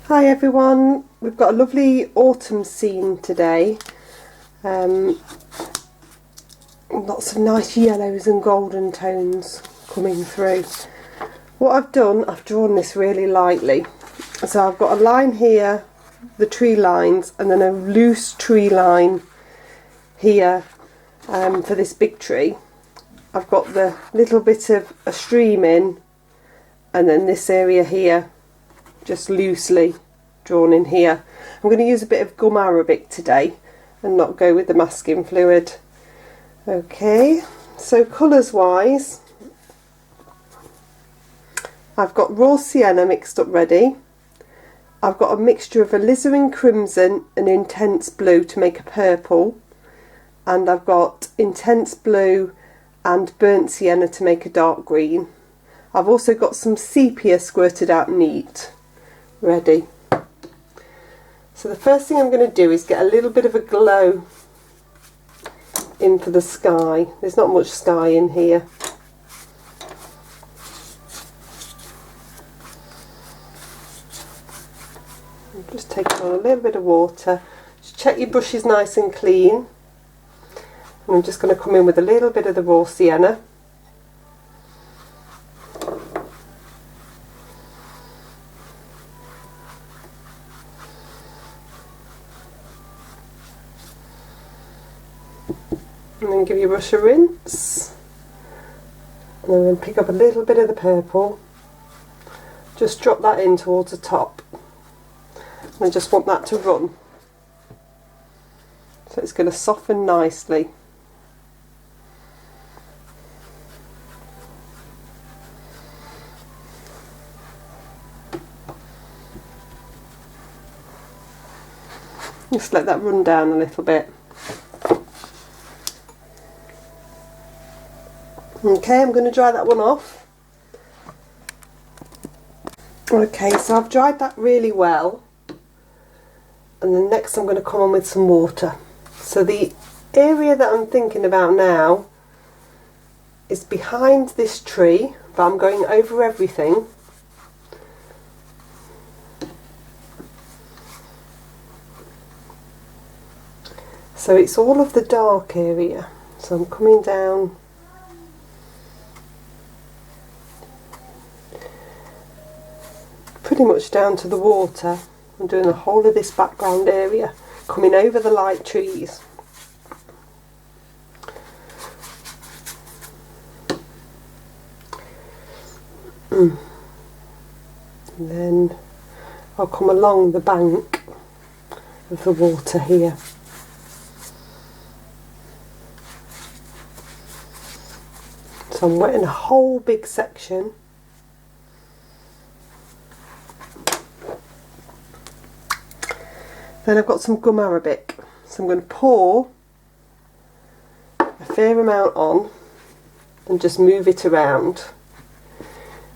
Hi everyone, we've got a lovely autumn scene today. Lots of nice yellows and golden tones coming through. What I've done, I've drawn this really lightly. So I've got a line here, the tree lines, and then a loose tree line here for this big tree. I've got the little bit of a stream in, and then this area here just loosely drawn in here. I'm going to use a bit of gum arabic today and not go with the masking fluid. Okay, so colours wise, I've got raw sienna mixed up ready. I've got a mixture of alizarin crimson and intense blue to make a purple, and I've got intense blue and burnt sienna to make a dark green. I've also got some sepia squirted out neat ready. So the first thing I'm going to do is get a little bit of a glow in for the sky. There's not much sky in here. I'm just taking on a little bit of water. Just check your brush is nice and clean. And I'm just going to come in with a little bit of the raw sienna. And then give your brush a rinse, and then I'm going to pick up a little bit of the purple, just drop that in towards the top, and I just want that to run, so it's going to soften nicely. Just let that run down a little bit. Okay, I'm going to dry that one off. Okay, so I've dried that really well, and then next I'm going to come on with some water. So the area that I'm thinking about now is behind this tree, but I'm going over everything. So it's all of the dark area. So I'm coming down pretty much down to the water. I'm doing the whole of this background area, coming over the light trees. And then I'll come along the bank of the water here. So I'm wetting a whole big section. Then I've got some gum arabic, so I'm going to pour a fair amount on and just move it around.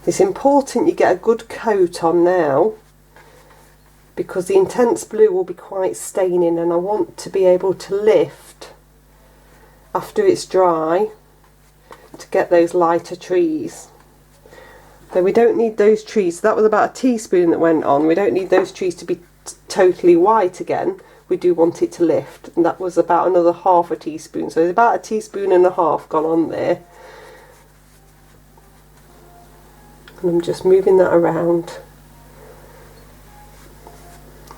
It's important you get a good coat on now, because the intense blue will be quite staining, and I want to be able to lift after it's dry to get those lighter trees. Though we don't need those trees, so that was about a teaspoon that went on, we don't need those trees to be totally white again. We do want it to lift, and that was about another half a teaspoon, so there's about a teaspoon and a half gone on there. And I'm just moving that around.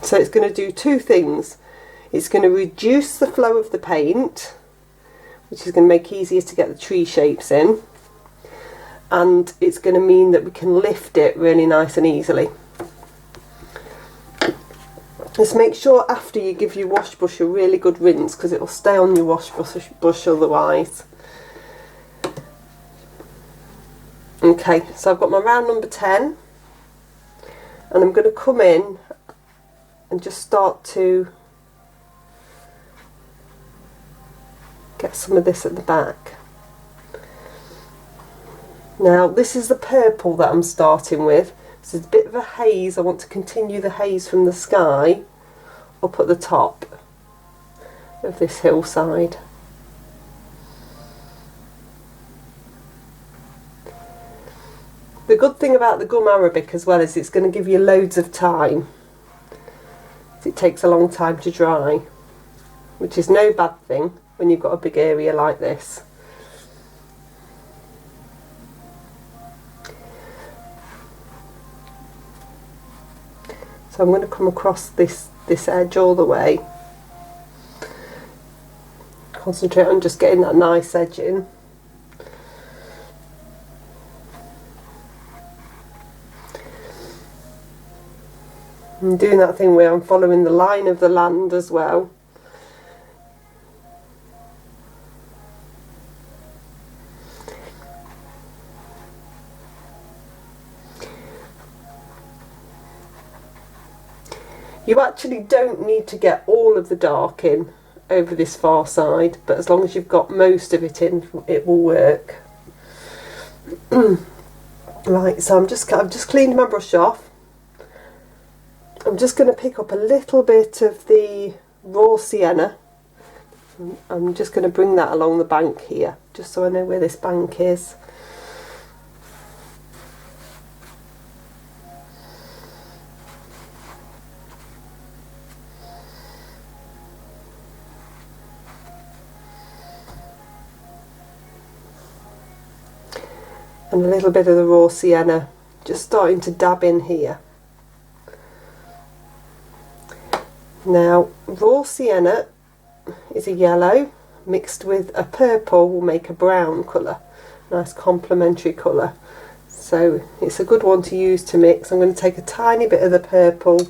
So it's going to do two things. It's going to reduce the flow of the paint, which is going to make it easier to get the tree shapes in, and it's going to mean that we can lift it really nice and easily. Just make sure after you give your wash brush a really good rinse, because it will stay on your wash brush otherwise. Okay, so I've got my round number 10, and I'm going to come in and just start to get some of this at the back. Now this is the purple that I'm starting with. This is a bit of a haze. I want to continue the haze from the sky up at the top of this hillside. The good thing about the gum arabic as well is it's going to give you loads of time. It takes a long time to dry, which is no bad thing when you've got a big area like this. So I'm going to come across this edge all the way. Concentrate on just getting that nice edge in. I'm doing that thing where I'm following the line of the land as well. You actually don't need to get all of the dark in over this far side, but as long as you've got most of it in, it will work. Right, so I've just cleaned my brush off. I'm just going to pick up a little bit of the raw sienna. I'm just going to bring that along the bank here, just so I know where this bank is. And a little bit of the raw sienna just starting to dab in here. Now, raw sienna is a yellow mixed with a purple will make a brown colour, nice complementary colour. So it's a good one to use to mix. I'm going to take a tiny bit of the purple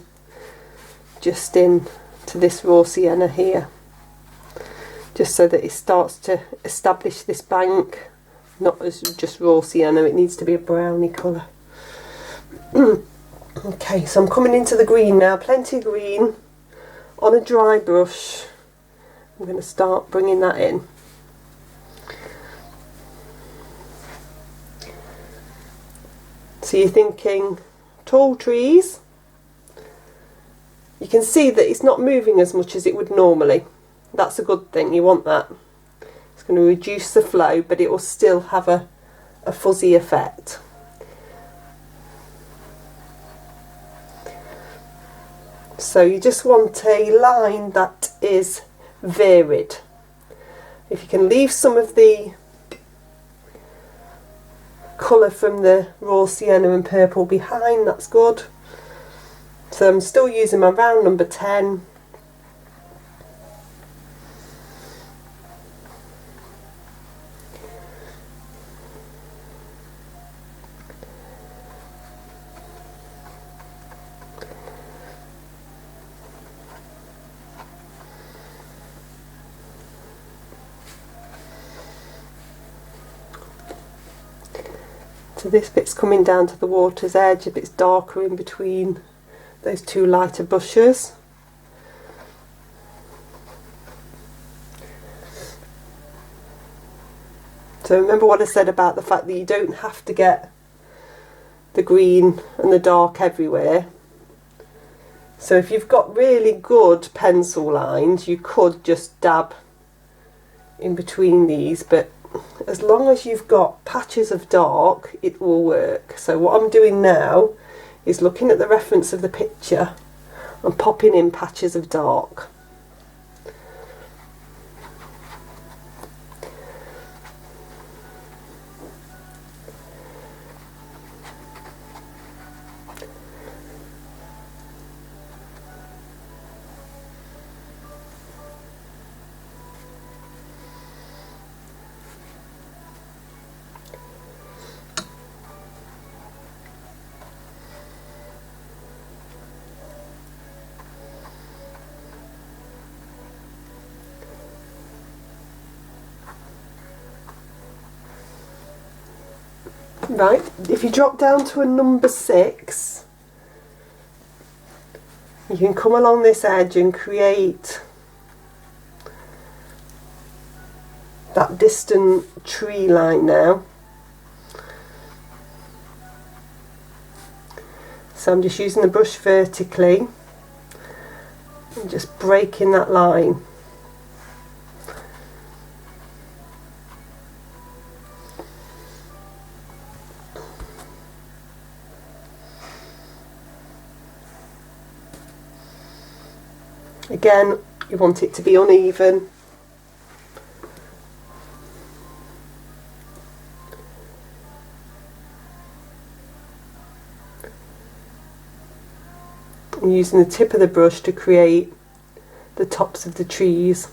just in to this raw sienna here, just so that it starts to establish this bank, not as just raw sienna, it needs to be a browny colour. Okay, so I'm coming into the green now, plenty of green. On a dry brush, I'm going to start bringing that in. So you're thinking tall trees. You can see that it's not moving as much as it would normally. That's a good thing, you want that. It's going to reduce the flow, but it will still have a fuzzy effect. So you just want a line that is varied. If you can leave some of the colour from the raw sienna and purple behind, that's good. So I'm still using my round number 10. So this bit's coming down to the water's edge, a bit darker in between those two lighter bushes. So remember what I said about the fact that you don't have to get the green and the dark everywhere. So if you've got really good pencil lines, you could just dab in between these, but as long as you've got patches of dark, it will work. So what I'm doing now is looking at the reference of the picture and popping in patches of dark. Right, if you drop down to a number 6, you can come along this edge and create that distant tree line now. So I'm just using the brush vertically and just breaking that line. Again, you want it to be uneven. I'm using the tip of the brush to create the tops of the trees.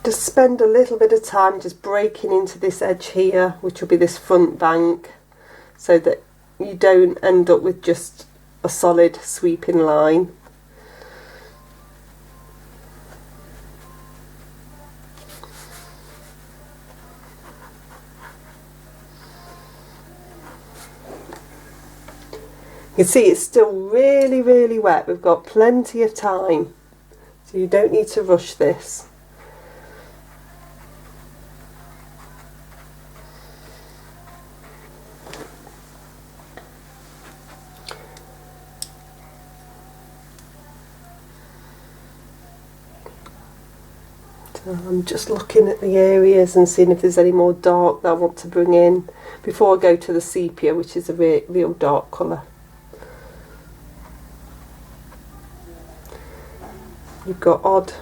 Just spend a little bit of time just breaking into this edge here, which will be this front bank, so that you don't end up with just a solid sweeping line. You can see it's still really wet. We've got plenty of time, so you don't need to rush this. I'm just looking at the areas and seeing if there's any more dark that I want to bring in before I go to the sepia, which is a real dark colour. You've got odd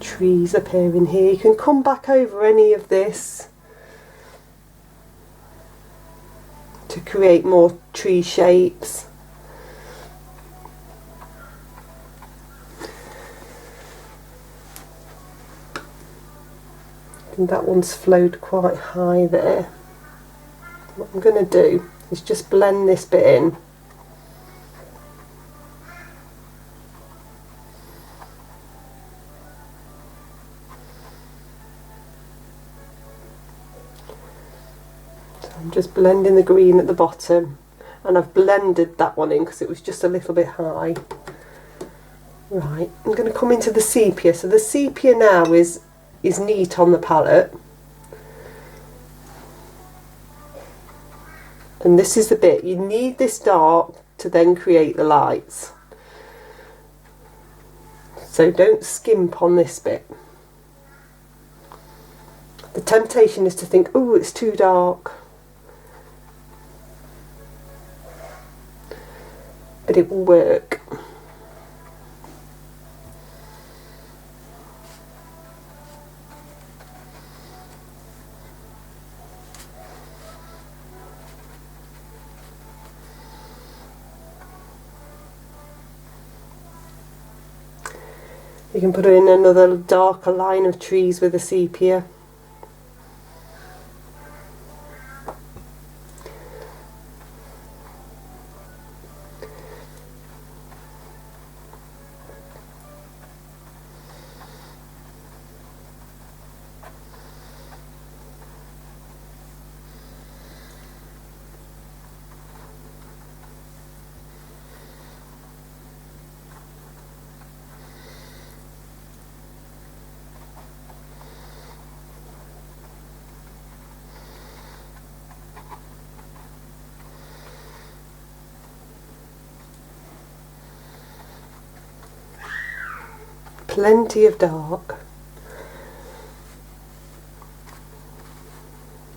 trees appearing here. You can come back over any of this to create more tree shapes. And that one's flowed quite high there. What I'm going to do is just blend this bit in. So I'm just blending the green at the bottom, and I've blended that one in because it was just a little bit high. Right, I'm going to come into the sepia. So the sepia now is neat on the palette, and this is the bit you need this dark to then create the lights, so don't skimp on this bit. The temptation is to think, oh, it's too dark, but it will work. You can put in another darker line of trees with a sepia. Plenty of dark.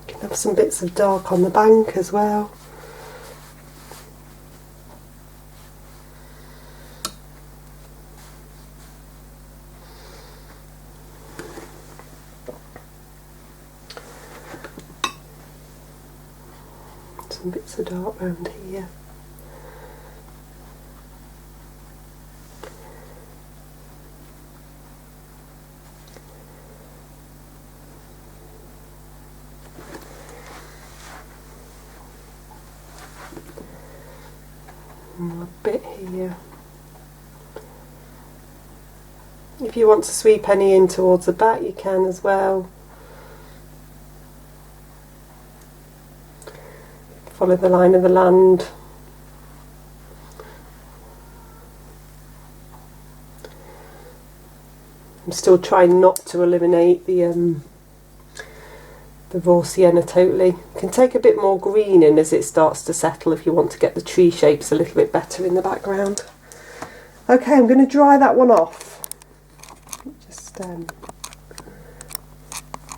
You can have some bits of dark on the bank as well. Some bits of dark around here. A bit here. If you want to sweep any in towards the back, you can as well. Follow the line of the land. I'm still trying not to eliminate the raw sienna totally. You can take a bit more green in as it starts to settle if you want to get the tree shapes a little bit better in the background. Okay, I'm going to dry that one off. Just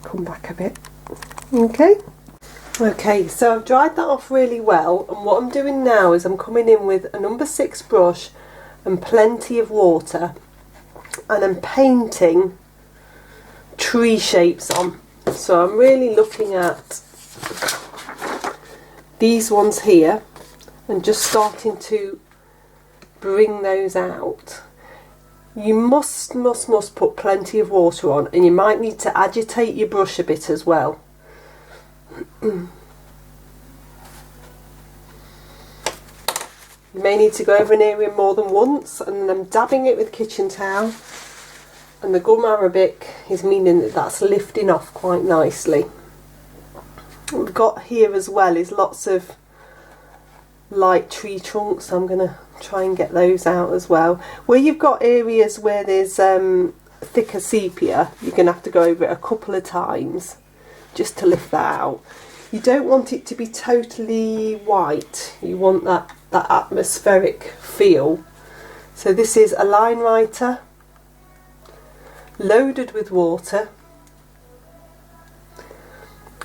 come back a bit. Okay, so I've dried that off really well, and what I'm doing now is I'm coming in with a number 6 brush and plenty of water, and I'm painting tree shapes on. So I'm really looking at these ones here and just starting to bring those out. You must put plenty of water on, and you might need to agitate your brush a bit as well. You may need to go over an area more than once, and I'm dabbing it with kitchen towel, and the gum arabic is meaning that that's lifting off quite nicely. What we've got here as well is lots of light tree trunks, so I'm going to try and get those out as well. Where you've got areas where there's thicker sepia, you're going to have to go over it a couple of times just to lift that out. You don't want it to be totally white, you want that atmospheric feel. So this is a line writer loaded with water.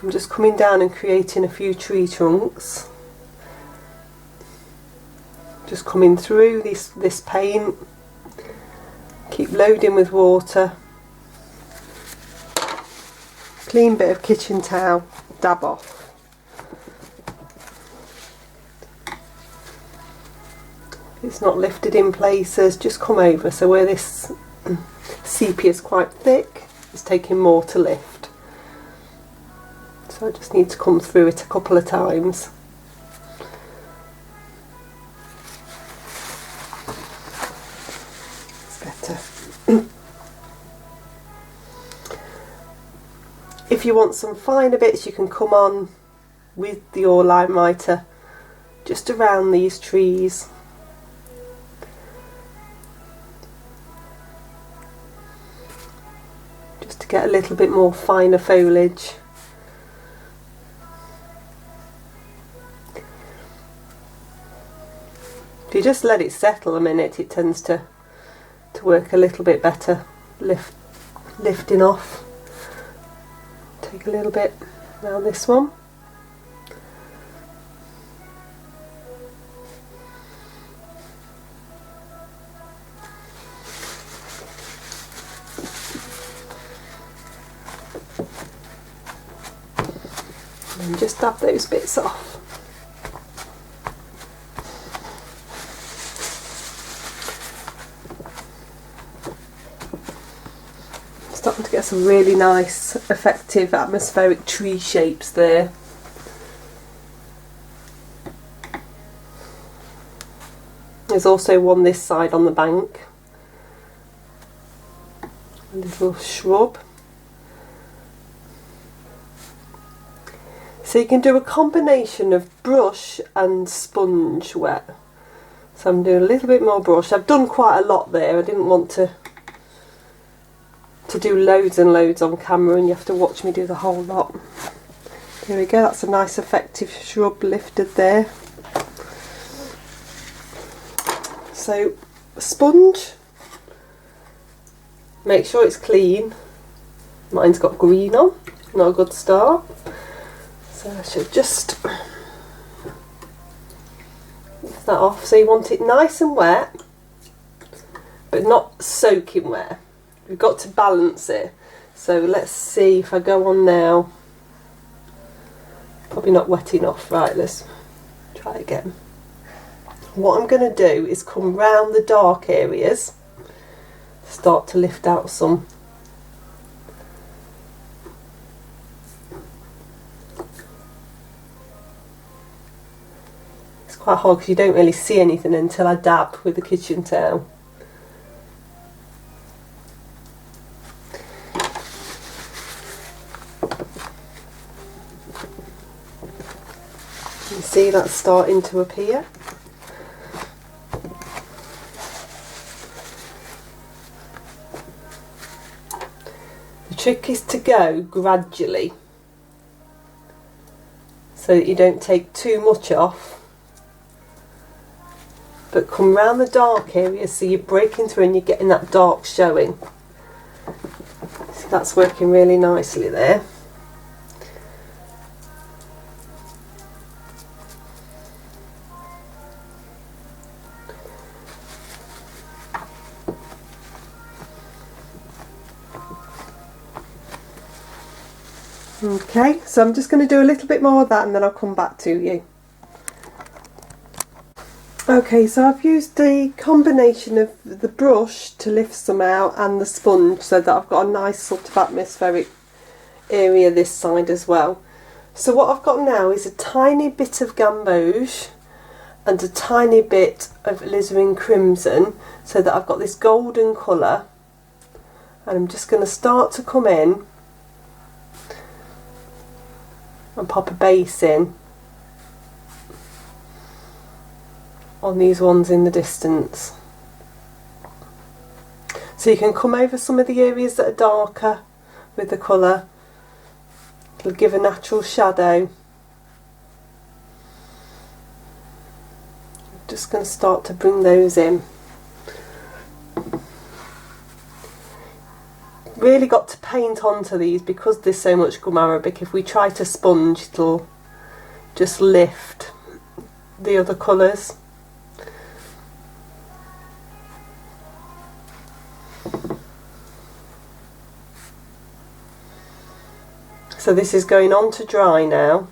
I'm just coming down and creating a few tree trunks. Just coming through this paint. Keep loading with water. Clean bit of kitchen towel, dab off. If it's not lifted in places, just come over. So where this sepia is quite thick, it's taking more to lift. So I just need to come through it a couple of times. It's better. If you want some finer bits, you can come on with your line writer just around these trees. Just to get a little bit more finer foliage. If you just let it settle a minute, it tends to work a little bit better, lifting off. Take a little bit around this one. And then just dab those bits off. Starting to get some really nice, effective, atmospheric tree shapes there. There's also one this side on the bank. A little shrub. So you can do a combination of brush and sponge wet. So I'm doing a little bit more brush. I've done quite a lot there. I didn't want to do loads and loads on camera, and you have to watch me do the whole lot. There we go, that's a nice effective shrub lifted there. So sponge, make sure it's clean. Mine's got green on, not a good start. So I should just lift that off. So you want it nice and wet, but not soaking wet. We've got to balance it. So let's see if I go on now. Probably not wet enough. Right, let's try again. What I'm going to do is come round the dark areas, start to lift out some. It's quite hard because you don't really see anything until I dab with the kitchen towel. You see that's starting to appear. trick is to go gradually so that you don't take too much off, but come round the dark area so you're breaking through and you're getting that dark showing. So that's working really nicely there. Okay, so I'm just going to do a little bit more of that and then I'll come back to you. Okay, so I've used the combination of the brush to lift some out and the sponge so that I've got a nice sort of atmospheric area this side as well. So what I've got now is a tiny bit of gamboge and a tiny bit of alizarin crimson so that I've got this golden colour, and I'm just going to start to come in and pop a base in on these ones in the distance. So you can come over some of the areas that are darker with the colour. It'll give a natural shadow. I'm just going to start to bring those in. Really got to paint onto these because there's so much gum arabic. If we try to sponge, it'll just lift the other colours. So this is going on to dry now.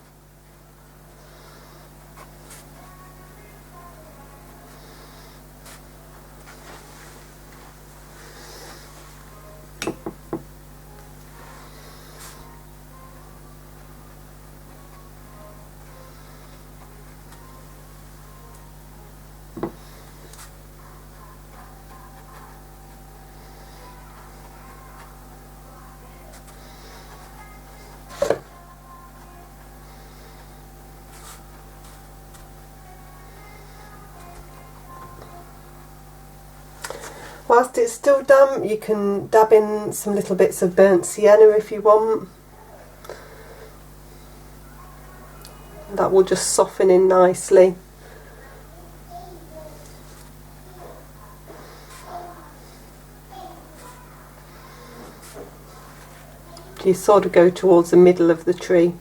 Whilst it's still damp, you can dab in some little bits of burnt sienna if you want. That will just soften in nicely. You sort of go towards the middle of the tree.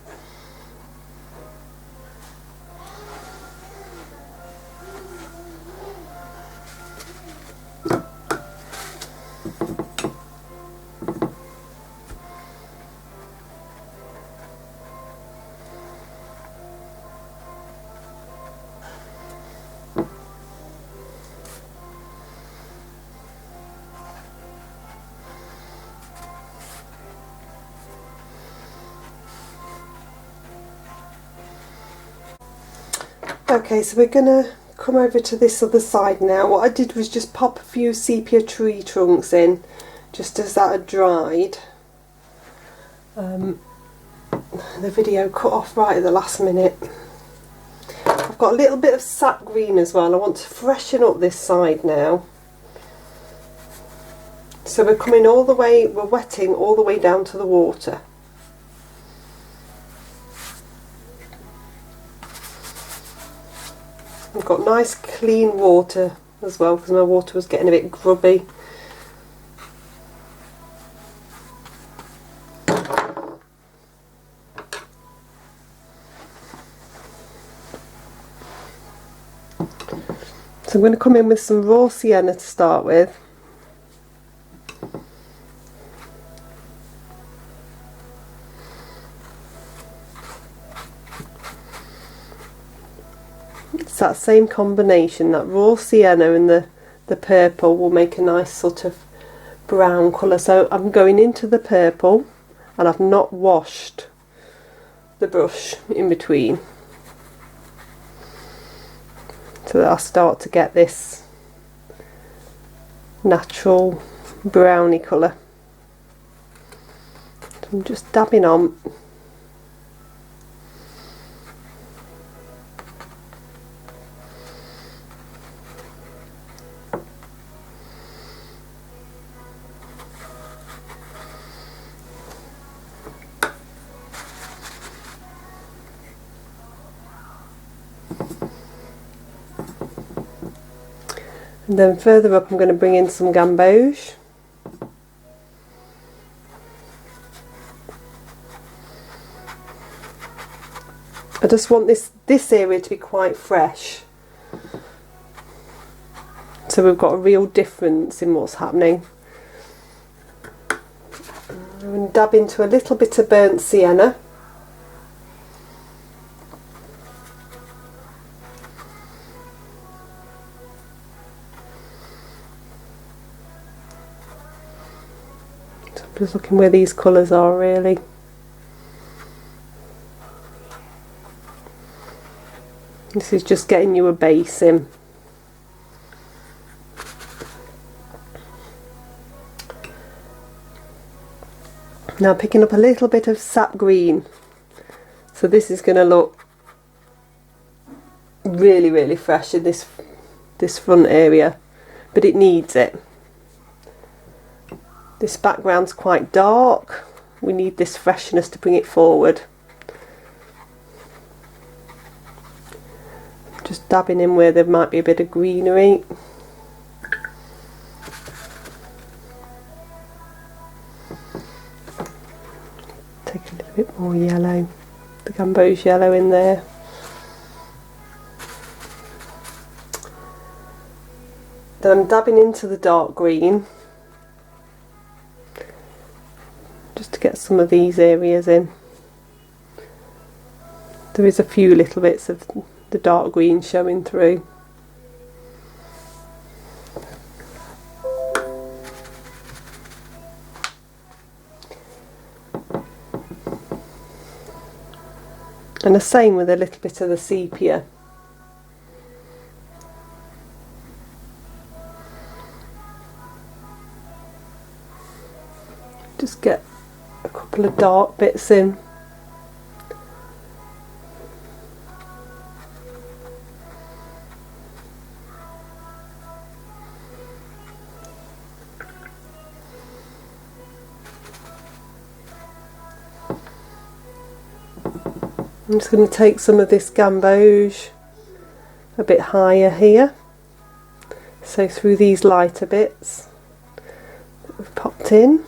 Okay, so we're going to come over to this other side now. What I did was just pop a few sepia tree trunks in, just as that had dried. The video cut off right at the last minute. I've got a little bit of sap green as well. I want to freshen up this side now. So we're coming all the way, we're wetting all the way down to the water. I've got nice clean water as well because my water was getting a bit grubby. So I'm going to come in with some raw sienna to start with. It's that same combination, that raw sienna and the purple will make a nice sort of brown colour. So I'm going into the purple and I've not washed the brush in between, so that I start to get this natural browny colour. So I'm just dabbing on. And then further up I'm going to bring in some gamboge. I just want this area to be quite fresh, so we've got a real difference in what's happening. I'm going to dab into a little bit of burnt sienna. So I'm just looking where these colours are really. This is just getting you a base in. Now picking up a little bit of sap green. So this is going to look really, really fresh in this front area, but it needs it. This background's quite dark. We need this freshness to bring it forward. Just dabbing in where there might be a bit of greenery. Take a little bit more yellow, the gamboge yellow in there. Then I'm dabbing into the dark green, just to get some of these areas in. There is a few little bits of the dark green showing through. And the same with a little bit of the sepia. Just get a couple of dark bits in. I'm just going to take some of this gamboge a bit higher here, so through these lighter bits that we've popped in.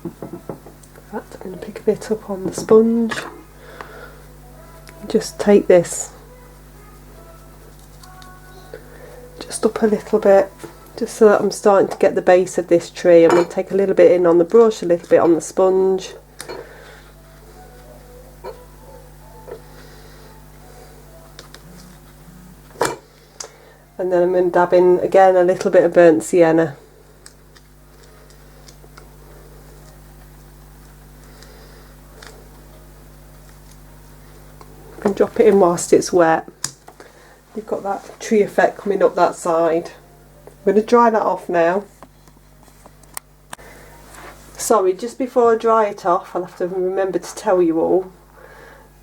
In fact, I'm going to pick a bit up on the sponge. Just take this up a little bit, just so that I'm starting to get the base of this tree. I'm going to take a little bit in on the brush, a little bit on the sponge. And then I'm going to dab in again a little bit of burnt sienna. And drop it in whilst it's wet. You've got that tree effect coming up that side. I'm going to dry that off now. Sorry, just before I dry it off, I'll have to remember to tell you all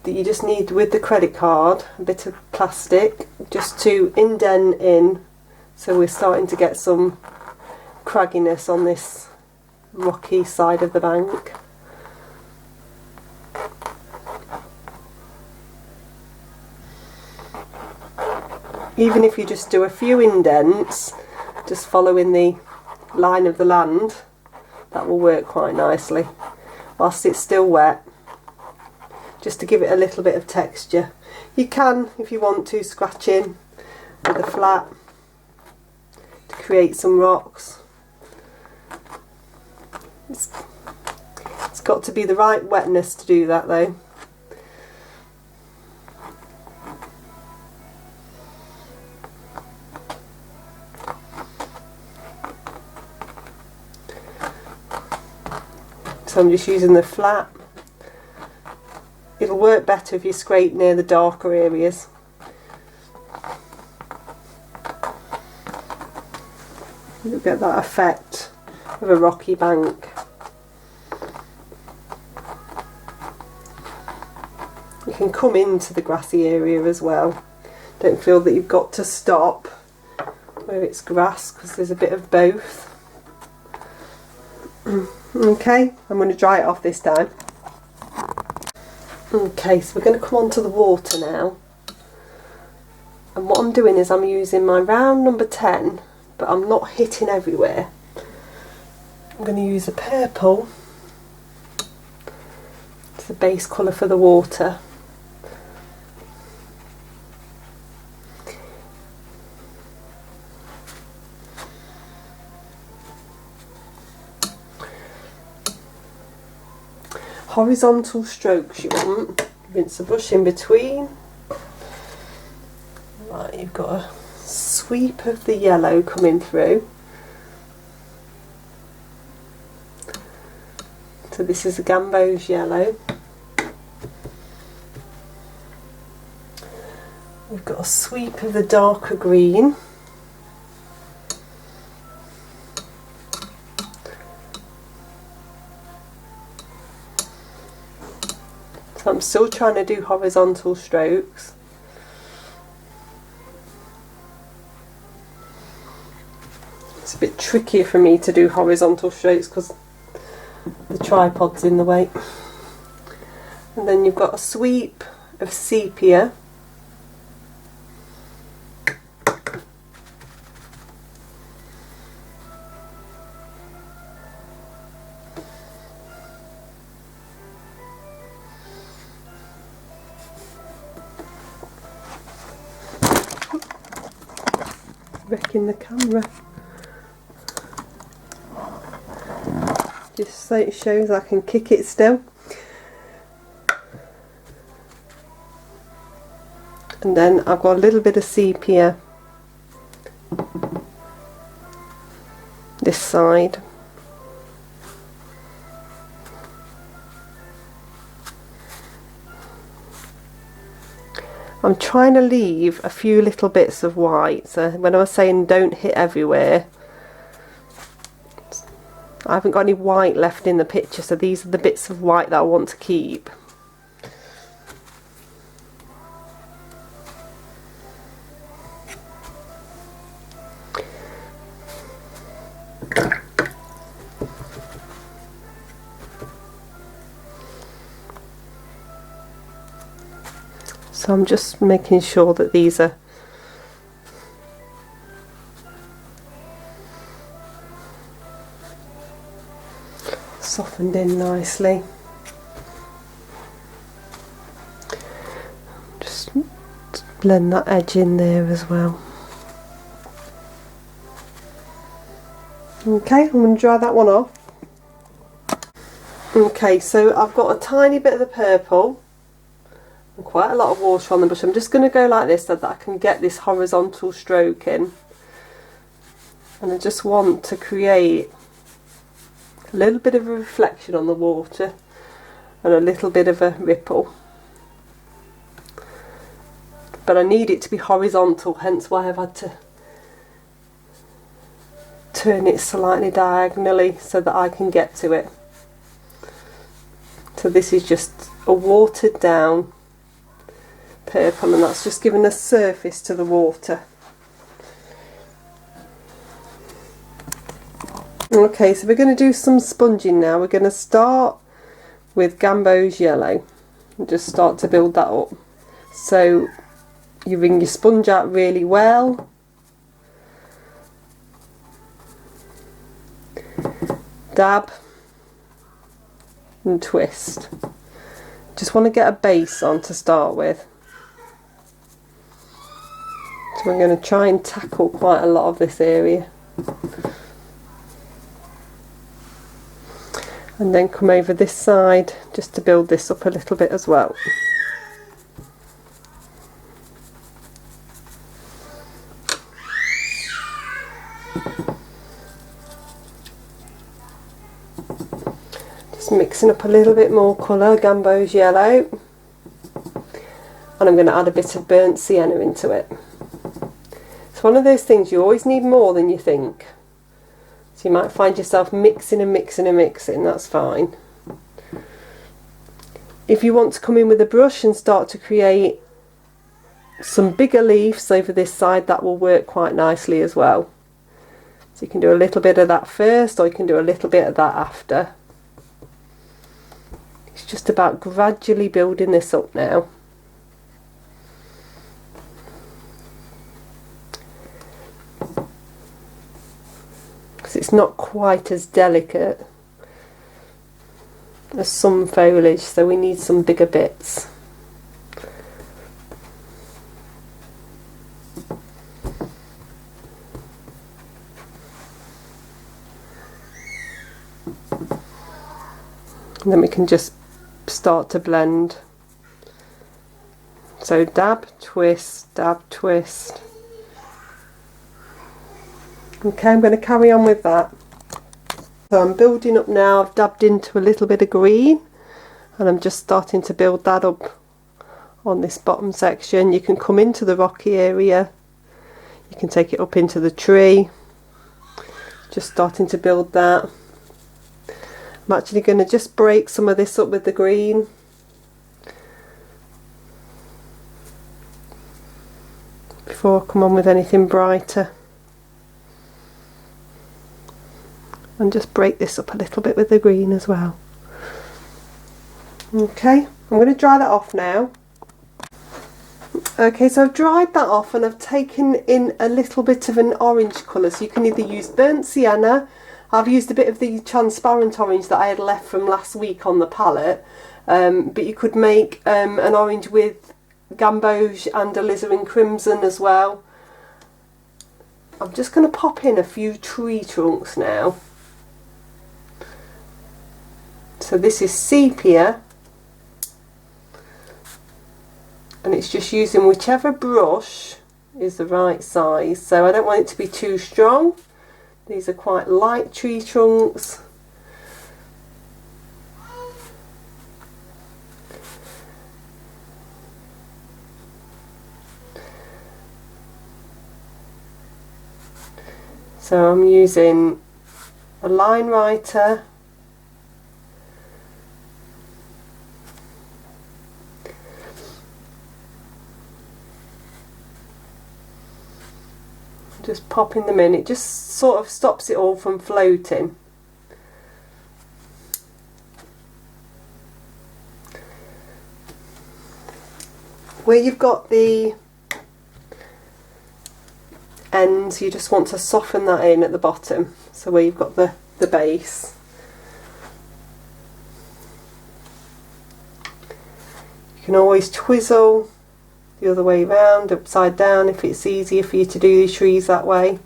that you just need, with the credit card, a bit of plastic just to indent in, so we're starting to get some cragginess on this rocky side of the bank. Even if you just do a few indents, just following the line of the land, that will work quite nicely whilst it's still wet, just to give it a little bit of texture. You can, if you want to, scratch in with a flat to create some rocks. It's got to be the right wetness to do that though. So I'm just using the flat. It'll work better if you scrape near the darker areas. You'll get that effect of a rocky bank. You can come into the grassy area as well. Don't feel that you've got to stop where it's grass, because there's a bit of both. Okay, I'm going to dry it off this time. Okay, so we're going to come on to the water now. And what I'm doing is I'm using my round number 10, but I'm not hitting everywhere. I'm going to use a purple as the base colour for the water. Horizontal strokes you want. Rinse the brush in between. Right, you've got a sweep of the yellow coming through. So this is a Gamboge yellow. We've got a sweep of the darker green. So I'm still trying to do horizontal strokes. It's a bit trickier for me to do horizontal strokes because the tripod's in the way. And then you've got a sweep of sepia. Wrecking the camera. Just so it shows I can kick it still. And then I've got a little bit of sepia this side. I'm trying to leave a few little bits of white, so when I was saying don't hit everywhere, I haven't got any white left in the picture, so these are the bits of white that I want to keep. So I'm just making sure that these are softened in nicely. Just blend that edge in there as well. Okay, I'm going to dry that one off. Okay, so I've got a tiny bit of the purple and quite a lot of water on the brush. I'm just going to go like this so that I can get this horizontal stroke in. And I just want to create a little bit of a reflection on the water and a little bit of a ripple. But I need it to be horizontal, hence why I've had to turn it slightly diagonally so that I can get to it. So this is just a watered down purple, and that's just giving a surface to the water. Okay, so we're going to do some sponging now. We're going to start with Gamboge yellow and just start to build that up. So you wring your sponge out really well. Dab and twist. Just want to get a base on to start with. So we're going to try and tackle quite a lot of this area. And then come over this side just to build this up a little bit as well. Just mixing up a little bit more colour, Gamboge yellow. And I'm going to add a bit of burnt sienna into it. It's one of those things you always need more than you think. So you might find yourself mixing and mixing and mixing, that's fine. If you want to come in with a brush and start to create some bigger leaves over this side, that will work quite nicely as well. So you can do a little bit of that first, or you can do a little bit of that after. It's just about gradually building this up now. Because it's not quite as delicate as some foliage, so we need some bigger bits. And then we can just start to blend. So dab, twist, dab, twist. Okay, I'm going to carry on with that. So I'm building up now. I've dabbed into a little bit of green and I'm just starting to build that up on this bottom section. You can come into the rocky area, you can take it up into the tree. Just starting to build that. I'm actually going to just break some of this up with the green. Before I come on with anything brighter. And just break this up a little bit with the green as well. Okay, I'm going to dry that off now. Okay, so I've dried that off and I've taken in a little bit of an orange colour. So you can either use burnt sienna. I've used a bit of the transparent orange that I had left from last week on the palette, but you could make an orange with gamboge and alizarin crimson as well. I'm just going to pop in a few tree trunks now. So this is sepia, and it's just using whichever brush is the right size. So I don't want it to be too strong. These are quite light tree trunks. So I'm using a line writer, just popping them in. It just sort of stops it all from floating. Where you've got the ends, you just want to soften that in at the bottom, so where you've got the base. You can always twizzle the other way round, upside down, if it's easier for you to do these trees that way.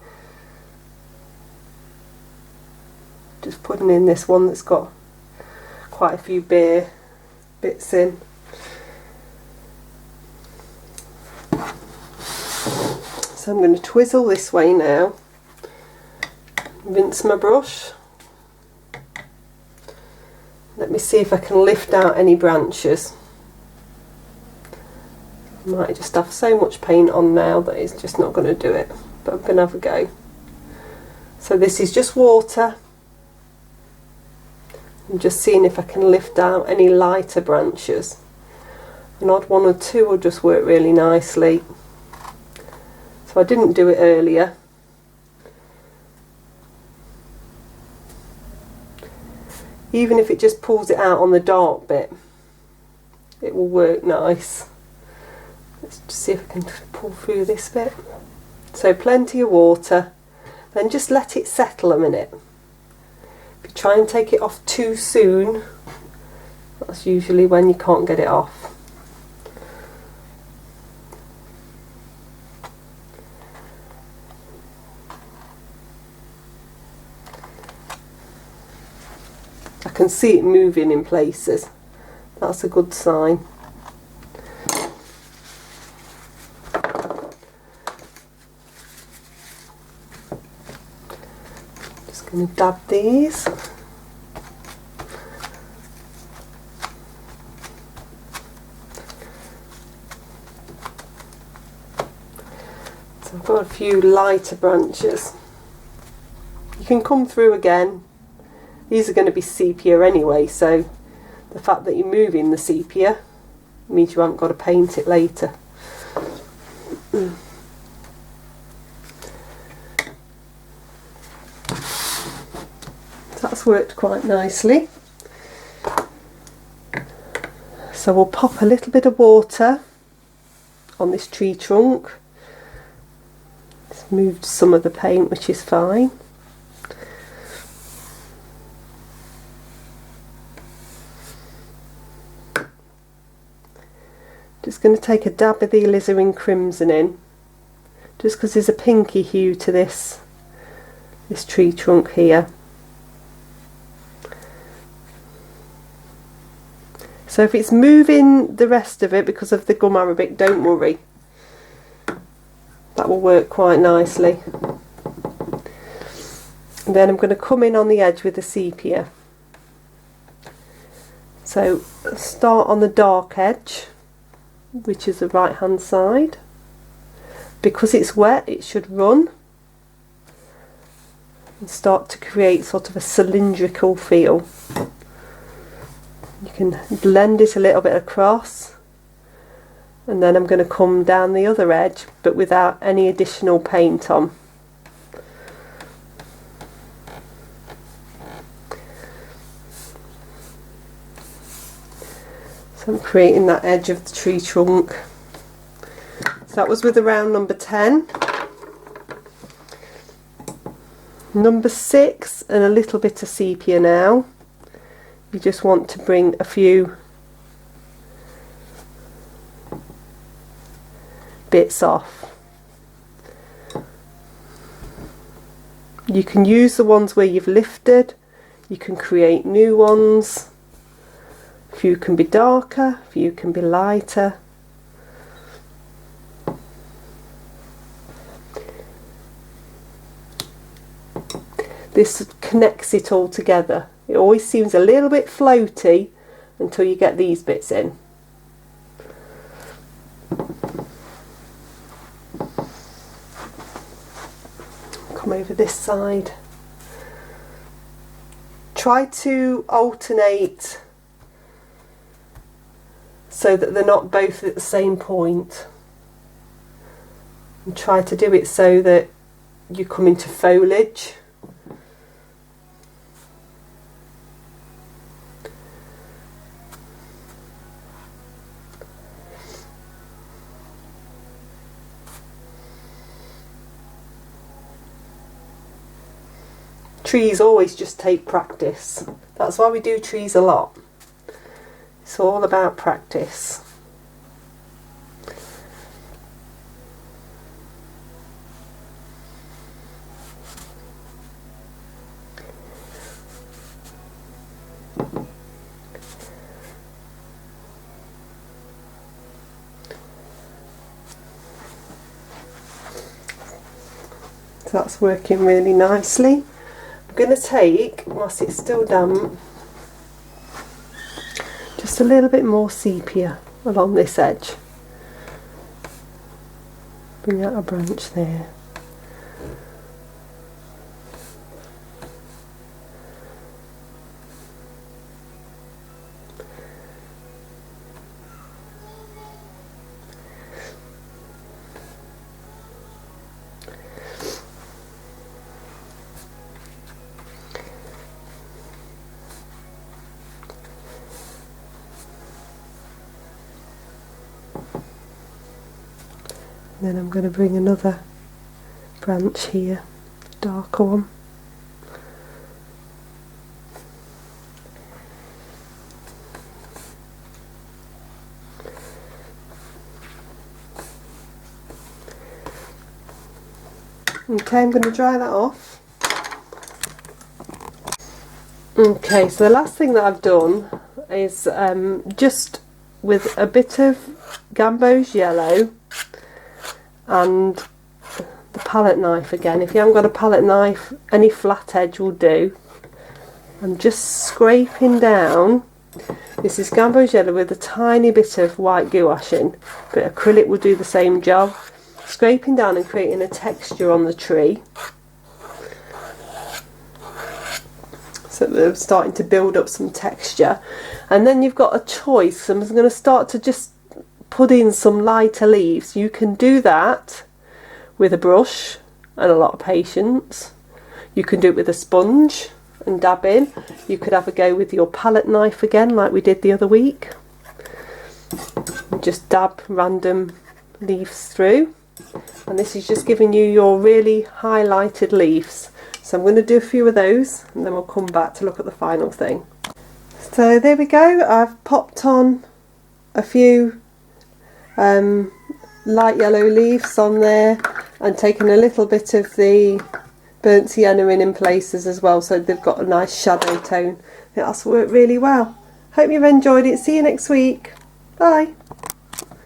Just putting in this one that's got quite a few bare bits in. So I'm going to twizzle this way now, rinse my brush. Let me see if I can lift out any branches. I might just have so much paint on now that it's just not going to do it, but I'm going to have a go. So this is just water. I'm just seeing if I can lift out any lighter branches. An odd one or two will just work really nicely. So I didn't do it earlier. Even if it just pulls it out on the dark bit, it will work nice. Let's just see if I can pull through this bit. So plenty of water, then just let it settle a minute. If you try and take it off too soon, that's usually when you can't get it off. I can see it moving in places. That's a good sign. Just going to dab these. So I've got a few lighter branches. You can come through again. These are going to be sepia anyway, so the fact that you're moving the sepia means you haven't got to paint it later. That's worked quite nicely. So we'll pop a little bit of water on this tree trunk. It's moved some of the paint, which is fine. Just going to take a dab of the alizarin crimson in, just because there's a pinky hue to this tree trunk here. So if it's moving the rest of it because of the gum arabic, don't worry. That will work quite nicely. And then I'm going to come in on the edge with the sepia. So start on the dark edge, which is the right hand side. Because it's wet, it should run and start to create sort of a cylindrical feel. You can blend it a little bit across, and then I'm going to come down the other edge but without any additional paint on. So I'm creating that edge of the tree trunk. So that was with the round number 10. Number 6 and a little bit of sepia now. You just want to bring a few bits off. You can use the ones where you've lifted, you can create new ones. A few can be darker, a few can be lighter. This connects it all together. It always seems a little bit floaty until you get these bits in. Come over this side. Try to alternate so that they're not both at the same point. And try to do it so that you come into foliage. Trees always just take practice. That's why we do trees a lot. It's all about practice. So that's working really nicely. I'm going to take, whilst it's still damp, just a little bit more sepia along this edge. Bring out a branch there. Then I'm going to bring another branch here, darker one. Okay, I'm going to dry that off. Okay, so the last thing that I've done is just with a bit of Gamboge yellow and the palette knife again. If you haven't got a palette knife, any flat edge will do. I'm just scraping down. This is Gamboge yellow with a tiny bit of white gouache in, but acrylic will do the same job. Scraping down and creating a texture on the tree. So they're starting to build up some texture. And then you've got a choice. I'm going to start to just put in some lighter leaves. You can do that with a brush and a lot of patience. You can do it with a sponge and dab in. You could have a go with your palette knife again like we did the other week. just dab random leaves through, and this is just giving you your really highlighted leaves. So I'm going to do a few of those and then we'll come back to look at the final thing. So there we go, I've popped on a few light yellow leaves on there and taken a little bit of the burnt sienna in places as well, so they've got a nice shadow tone. I think that's worked really well. Hope you've enjoyed it. See you next week. Bye.